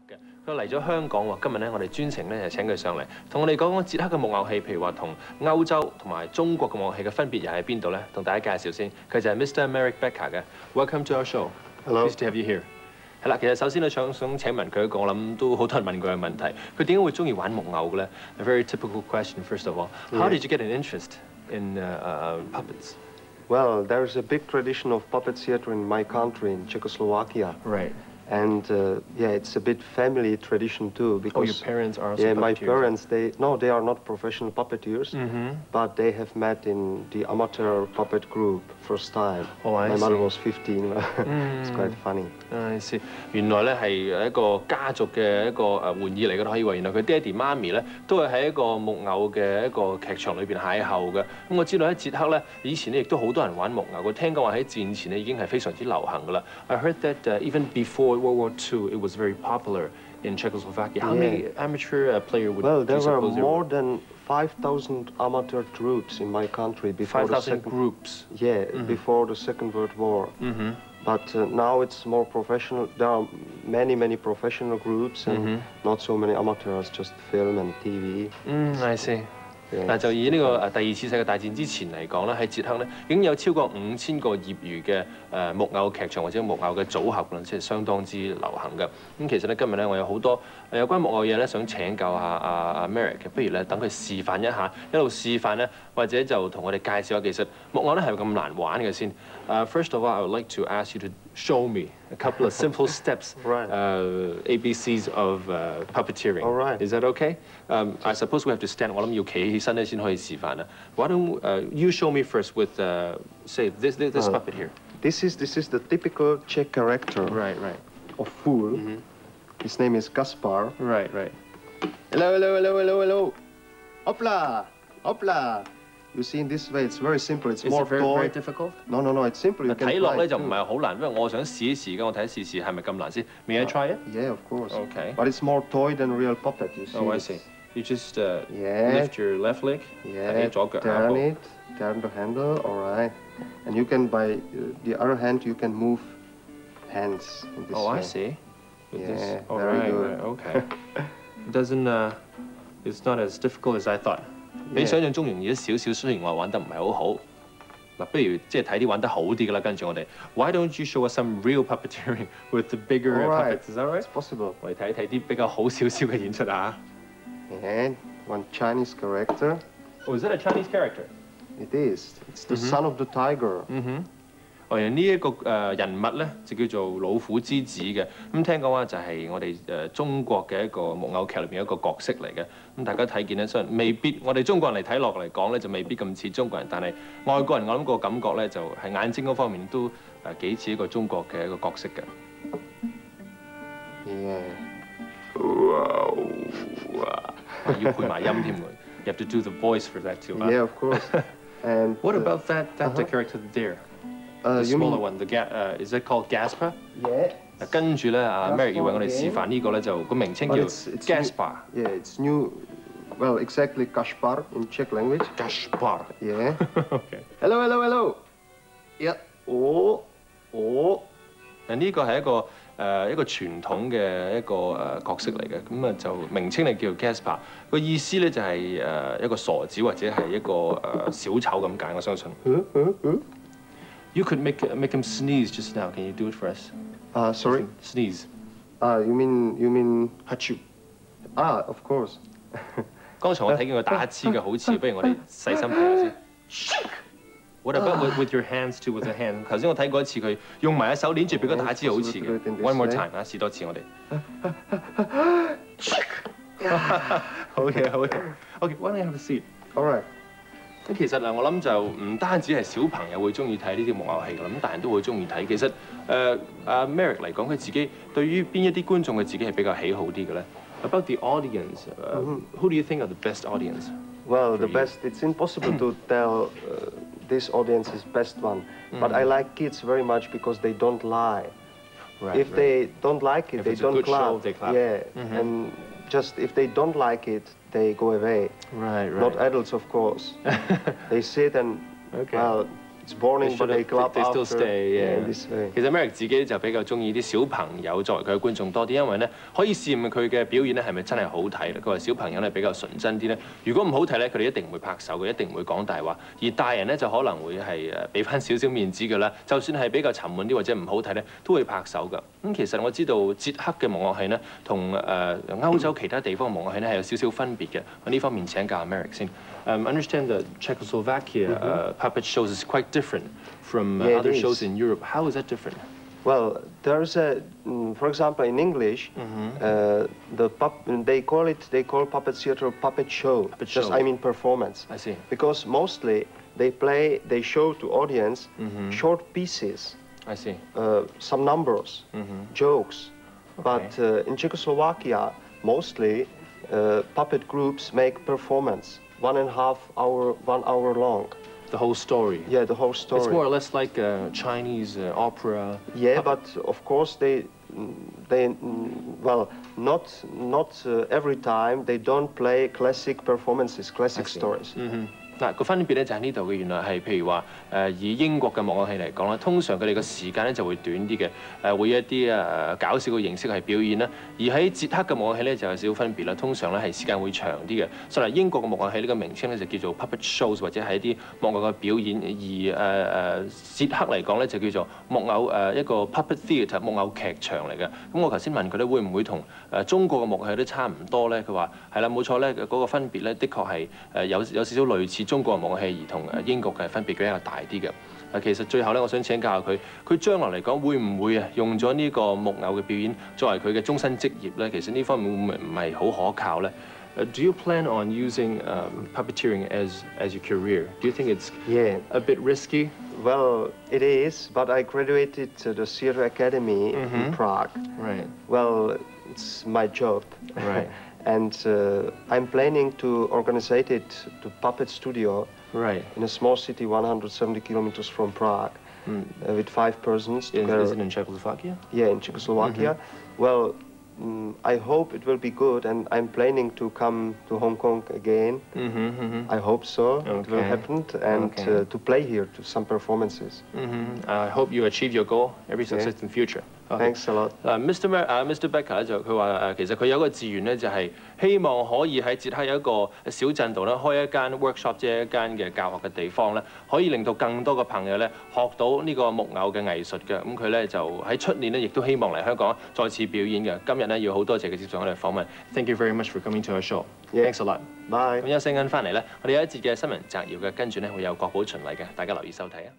嘅，佢嚟咗香港喎。今日咧，我哋專程咧就請佢上嚟，同我哋講講捷克嘅木偶戲，譬如話同歐洲同埋中國嘅木偶戲嘅分別又喺邊度咧？同大家介紹先，佢就係 Mr. Marek Becka 嘅。Welcome to our show. Hello. Pleased to have you here. 係啦，其實首先咧想請問佢一個我諗都好多人問過嘅問題，佢點解會中意玩木偶嘅咧 ？A very typical question, first of all. How did you get an interest in puppets? Well, there's a big tradition of puppets theater in my country, in Czechoslovakia. Right. And yeah, it's a bit family tradition too. Because, your parents are also yeah, my puppeteers. parents, they are not professional puppeteers, but they have met in the amateur puppet group first time. Oh, I see. My mother was 15. It's quite funny. I see. 原來咧係一個家族嘅一個玩意嚟嘅，可以話原來佢爹哋媽咪咧都係喺一個木偶嘅一個劇場裏邊邂逅嘅。咁我知道喺捷克咧，以前咧亦都好多人玩木偶。我聽講話喺戰前咧已經係非常之流行㗎啦。I heard that even before World War II, it was very popular in Czechoslovakia. How many amateur player would Well, there you were suppose more than 5,000 amateur troops in my country before 5,000 groups. Yeah, before the Second World War. But now it's more professional. There are many professional groups and not so many amateurs, just film and TV. I see. 嗱，就以呢個第二次世界大戰之前嚟講咧，喺捷克咧已經有超過5000個業餘嘅木偶劇場或者木偶嘅組合啦，即係相當之流行嘅。咁其實咧今日咧我有好多有關木偶嘢咧想請教下阿 Marek 嘅，不如咧等佢示範一下，一路示範咧，或者就同我哋介紹下其實木偶咧係咪咁難玩嘅先。First of all, I would like to ask you to show me a couple of simple steps, ABCs of puppeteering. All right. Is that okay? I suppose we have to stand. 我諗要企起身咧先可以示範啦。Why don't you show me first with say this puppet here? This is the typical Czech character. Right. Of fool. His name is Gaspar. Right. Hello. Hopla, hopla. You see, in this way, it's very simple. It's more very, toy. very difficult? No, it's simple. You can 睇落咧就唔係好難，因為我想試一試嘅，我睇試係咪咁難先。May I try it? Yeah, of course. Okay. But it's more toy than real puppet. You see. Oh, I see. You just lift your left leg. Yeah. 左腳 Turn it. Turn the handle. All right. And you can, by the other hand, you can move hands in this way. Oh, I see. Yeah, oh, very good. Right, okay. It doesn't. It's not as difficult as I thought. 比想象中容易一少少，雖然我玩得唔係好好。嗱，不如即係睇啲玩得好啲嘅啦。跟住我哋 ，Why don't you show us some real puppeteering with the bigger puppets? Is that right? It's possible. 我哋睇睇啲比較好少少嘅演出啊。And one Chinese character. Oh, is that a Chinese character? It is. It's the son of the tiger. 哦，呢一個人物咧就叫做老虎之子嘅。咁聽講話就係我哋中國嘅一個木偶劇裏邊一個角色嚟嘅。咁大家睇見咧，雖然未必我哋中國人嚟睇落嚟講咧就未必咁似中國人，但係外國人我諗個感覺咧就係眼睛嗰方面都幾似一個中國嘅一個角色嘅。要配埋音添喎。You have to do the voice for that too. Yeah, of course. And what about that character there? The smaller one, is that called Gaspar? Yeah. 跟住咧，阿 Marek 要為我哋示範呢個咧，就個名稱叫 Gaspar。Yeah, it's new. Well, exactly Gaspar in Czech language. Gaspar. Yeah. Okay. Hello. Yeah. Oh. 嗱，呢個係一個傳統嘅一個角色嚟嘅，咁啊就名稱係叫 Gaspar。個意思咧就係一個傻子或者係一個小丑咁解，我相信。You could make him sneeze just now. Can you do it for us? Sorry? Sneeze. You mean? Achoo. Of course. 剛才我睇見佢打乞嗤嘅好似，不如我哋細心睇下先。What about with your hands too? With your hand. 頭先我睇過一次，佢用埋一手捏住俾佢打乞嗤好似嘅。One more time 試多次我哋。好嘢。Okay, why don't you have a seat? All right. 咁其實嗱，我諗就唔單止係小朋友會中意睇呢啲木偶戲㗎，咁大人都會中意睇。其實阿 Marek 嚟講，佢自己對於邊一啲觀眾佢自己係比較喜好啲嘅咧 ？About the audience, who do you think are the best audience? Well, the best. It's impossible to tell this audience is best one, but I like kids very much because they don't lie. If they don't like it, they don't clap. Yeah, and just if they don't like it, they go away. Right. Not adults, of course. They sit and well, It's boring, but they club they still after. stay. In this way. 其實 Marek 自己就比較中意啲小朋友作為佢嘅觀眾多啲，因為咧可以試驗佢嘅表演咧係咪真係好睇咧。佢話小朋友咧比較純真啲咧，如果唔好睇咧，佢哋一定唔會拍手嘅，一定唔會講大話。而大人咧就可能會係俾翻少少面子㗎啦。就算係比較沉悶啲或者唔好睇咧，都會拍手㗎。咁其實我知道捷克嘅木樂戲咧，同歐洲其他地方嘅木樂戲咧係有少少分別嘅。喺呢方面請教 Marek 先。Understand that Czechoslovakia puppet shows is quite different from other shows in Europe. How is that different? Well, there's for example, in English, they call puppet theater puppet show. I mean performance. I see. Because mostly they show to audience short pieces. I see. Some numbers, jokes. Okay. But in Czechoslovakia, mostly puppet groups make performance, 1.5 hour, 1 hour long. The whole story. Yeah, the whole story. It's more or less like Chinese opera. Yeah, but of course well, not every time. They don't play classic performances, classic stories. 嗱個分別咧就喺呢度嘅，原來係譬如話以英國嘅木偶戲嚟講啦，通常佢哋嘅時間咧就會短啲嘅，會一啲搞笑嘅形式係表演啦。而喺捷克嘅木偶戲咧就有少少分別啦，通常咧係時間會長啲嘅。所以英國嘅木偶戲呢個名稱咧就叫做 puppet shows 或者係一啲木偶嘅表演，而捷克嚟講咧就叫做木偶一個 puppet theatre 木偶劇場嚟嘅。咁我頭先問佢咧會唔會同中國嘅木偶戲都差唔多咧？佢話係啦，冇錯咧，嗰個分別咧，的確係有少少類似中國嘅木偶戲，而同英國嘅分別比較大啲嘅。其實最後咧，我想請教下佢將來嚟講會唔會用咗呢個木偶嘅表演作為佢嘅終身職業咧？其實呢方面會唔係好可靠咧？Do you plan on using puppeteering as your career? Do you think it's a bit risky? Well, it is, but I graduated the Theatre Academy in Prague. Right. Well, it's my job. Right. And I'm planning to organize it to puppet studio. Right. In a small city 170 kilometers from Prague, with 5 persons. Is it in Czechoslovakia? Yeah, in Czechoslovakia. Well, I hope it will be good, and I'm planning to come to Hong Kong again. I hope so. Okay. It will happen, and to play here to some performances. I hope you achieve your goal. Every success in future. Thanks a lot. Mr. Becka 咧就佢話其實佢有個志願咧就係希望可以喺捷克有一個小鎮度咧開一間 workshop， 即係一間嘅教學嘅地方咧，可以令到更多嘅朋友咧學到呢個木偶嘅藝術嘅。咁佢咧就喺出年咧亦都希望嚟香港再次表演嘅。今日咧要好多謝佢接受我哋訪問。Thank you very much for coming to our show. Thanks a lot. Bye. 咁休息間翻嚟咧，我哋有一節嘅新聞摘要嘅，跟住咧會有國寶巡禮嘅，大家留意收睇啊。